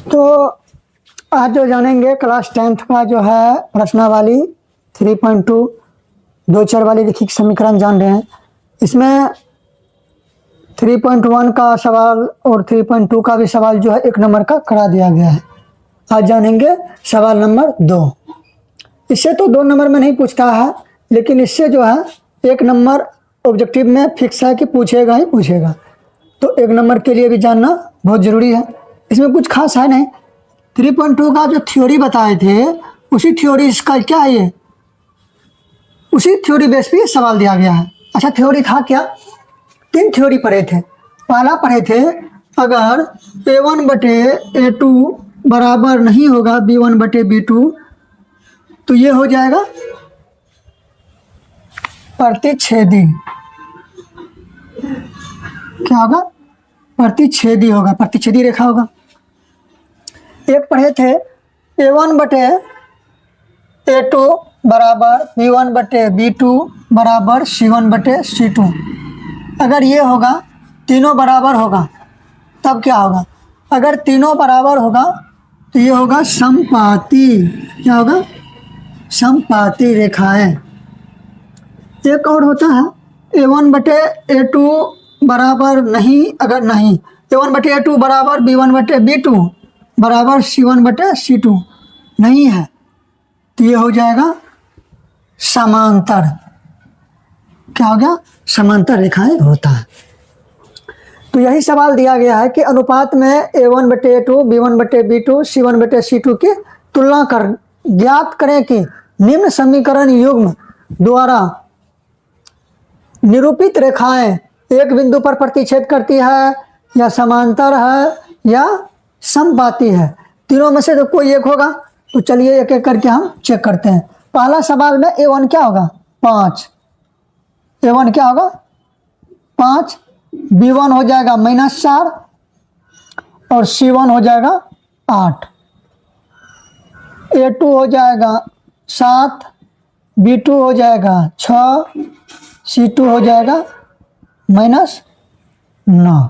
तो आज जो जानेंगे क्लास 10th का जो है प्रश्नावली 3.2 दो चर वाली रैखिक समीकरण जान रहे हैं। इसमें 3.1 का सवाल और 3.2 का भी सवाल जो है 1 नंबर का करा दिया गया है। आज जानेंगे सवाल नंबर 2। इससे तो 2 नंबर में नहीं पूछता है, लेकिन इससे जो है 1 नंबर ऑब्जेक्टिव में फिक्स है कि पूछेगा ही पूछेगा। तो 1 नंबर के लिए भी जानना बहुत ज़रूरी है। इसमें कुछ खास है नहीं। 3.2 का जो थ्योरी बताए थे उसी थ्योरी इसका क्या है, ये उसी थ्योरी बेस पे सवाल दिया गया है। अच्छा, थ्योरी था क्या? 3 थ्योरी पढ़े थे। पहला पढ़े थे, अगर A1 बटे A2 बराबर नहीं होगा B1 बटे B2 तो ये हो जाएगा प्रतिच्छेदी। क्या होगा? प्रतिच्छेदी होगा, प्रतिच्छेदी रेखा होगा। एक पढ़े थे, A1 बटे A2 बराबर B1 बटे B2 बराबर C1 बटे C2। अगर ये होगा, तीनों बराबर होगा, तब क्या होगा? अगर तीनों बराबर होगा तो ये होगा समपाती। क्या होगा? समपाती रेखाएं। एक और होता है, A1 बटे A2 बराबर नहीं, अगर नहीं A1 बटे A2 बराबर B1 बटे B2 बराबर C1 बटे C2 नहीं है तो ये हो जाएगा समांतर। क्या हो गया? समांतर रेखाएं होता है। तो यही सवाल दिया गया है कि अनुपात में A1 बटे A2 B1 बटे B2 C1 बटे C2 की तुलना कर ज्ञात करें कि निम्न समीकरण युग्म द्वारा निरूपित रेखाएं एक बिंदु पर प्रतिच्छेद करती है या समांतर है या समपाती है। तीनों में से तो कोई एक होगा। तो चलिए एक एक करके हम चेक करते हैं। पहला सवाल में A1 क्या होगा? 5। A1 क्या होगा? 5। B1 हो जाएगा -4 और C1 हो जाएगा 8। A2 हो जाएगा 7, B2 हो जाएगा 6, C2 हो जाएगा -9।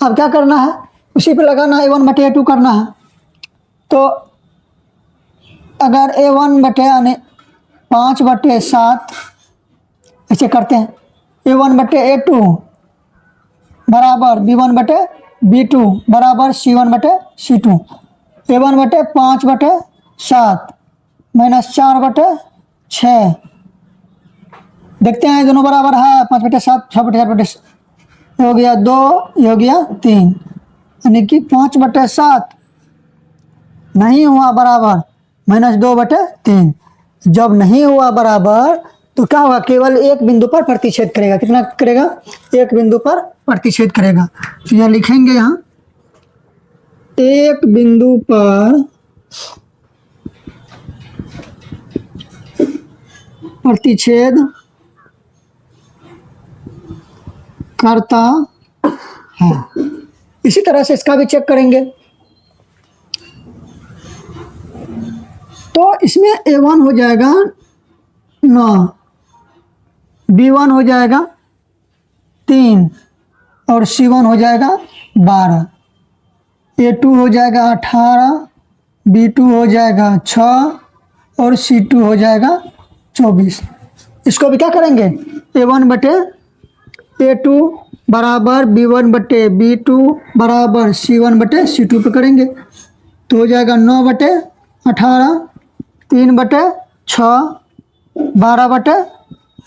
अब क्या करना है? उसी पे लगाना है, A1 बटे A2 करना है। तो अगर A1 बटे यानी 5 बटे 7 ऐसे करते हैं, A1 बटे A2 बराबर B1 बटे B2 बराबर C1 बटे C2। A1 बटे 5 बटे 7 -4 बटे 6। देखते हैं दोनों बराबर है, 5 बटे 7 6 बटे 4 बटे हो गया 2, ये हो गया 3, यानी कि 5 बटे 7 नहीं हुआ बराबर -2 बटे 3। जब नहीं हुआ बराबर तो क्या होगा? केवल एक बिंदु पर प्रतिच्छेद करेगा। कितना करेगा? एक बिंदु पर प्रतिच्छेद करेगा। तो यह लिखेंगे यहाँ, एक बिंदु पर प्रतिच्छेद करता है। इसी तरह से इसका भी चेक करेंगे। तो इसमें A1 हो जाएगा 9, B1 हो जाएगा 3 और C1 हो जाएगा 12, A2 हो जाएगा 18, B2 हो जाएगा 6 और C2 हो जाएगा 24। इसको भी क्या करेंगे? A1 बटे A2 बराबर B1 बटे B2 बराबर C1 बटे C2 पे करेंगे। तो हो जाएगा 9 बटे 18, 3 बटे 6, 12 बटे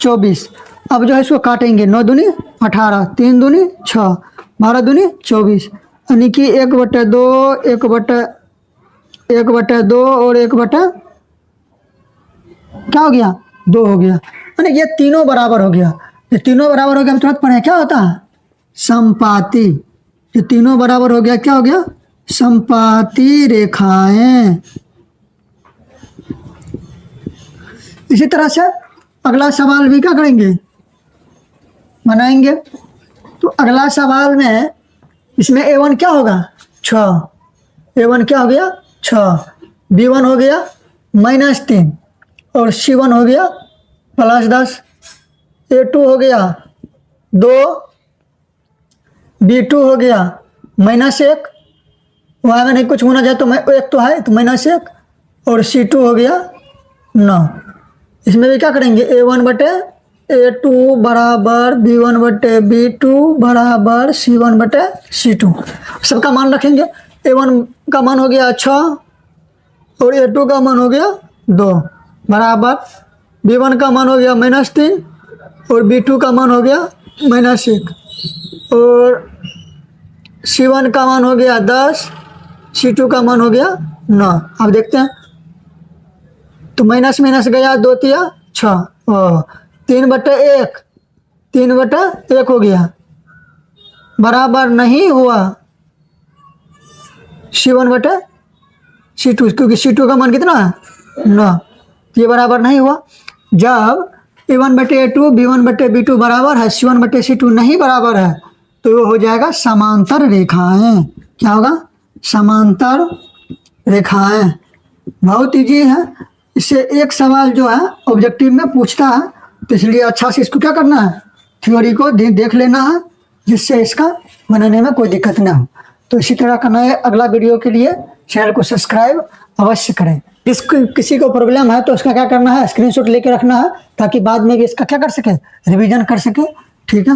24। अब जो है इसको काटेंगे, 9 दूनी 18, 3 दूनी 6, 12 दूनी 24, यानी कि 1 बटे 2, 1 बटे 2 और 1 बटे क्या हो गया? 2 हो गया। यानी ये तीनों बराबर हो गया। ये तीनों बराबर हो गया, तुरंत पढ़े क्या होता है? समपाती। ये तीनों बराबर हो गया, क्या हो गया? समपाती रेखाएं। इसी तरह से अगला सवाल भी क्या करेंगे? बनाएंगे। तो अगला सवाल में इसमें A1 क्या होगा? 6। A1 क्या हो गया? 6। B1 हो गया -3 और C1 हो गया +10। A2 हो गया 2, B2 हो गया -1 वाई में नहीं कुछ होना चाहे तो मैं एक तो है तो -1 और C2 हो गया 9। इसमें भी क्या करेंगे A1 बटे A2 बराबर B1 बटे B2 बराबर C1 बटे C2। सबका मान रखेंगे। A1 का मान हो गया 6 और A2 का मान हो गया 2 बराबर B1 का मान हो गया -3 और B2 का मान हो गया -1 और C1 का मान हो गया 10, C2 का मान हो गया 9। अब देखते हैं तो माइनस माइनस गया 2 तिया 6 3 बटे 1 3 बटे 1 हो गया बराबर नहीं हुआ C1 बटे C2 क्योंकि C2 का मान कितना है 9 तो ये बराबर नहीं हुआ। जब A1 बटे A2 B1 बटे B2 बराबर है C1 बटे C2 नहीं बराबर है तो वो हो जाएगा समांतर रेखाएं। क्या होगा समांतर रेखाएं। बहुत इजी है। इससे एक सवाल जो है ऑब्जेक्टिव में पूछता है तो इसलिए अच्छा से इसको क्या करना है थ्योरी को देख लेना है जिससे इसका बनाने में कोई दिक्कत ना हो। तो इसी तरह का नए अगला वीडियो के लिए चैनल को सब्सक्राइब अवश्य करें। किसी को प्रॉब्लम है तो उसका क्या करना है स्क्रीनशॉट लेके रखना है ताकि बाद में भी इसका क्या कर सके रिवीजन कर सके। ठीक है।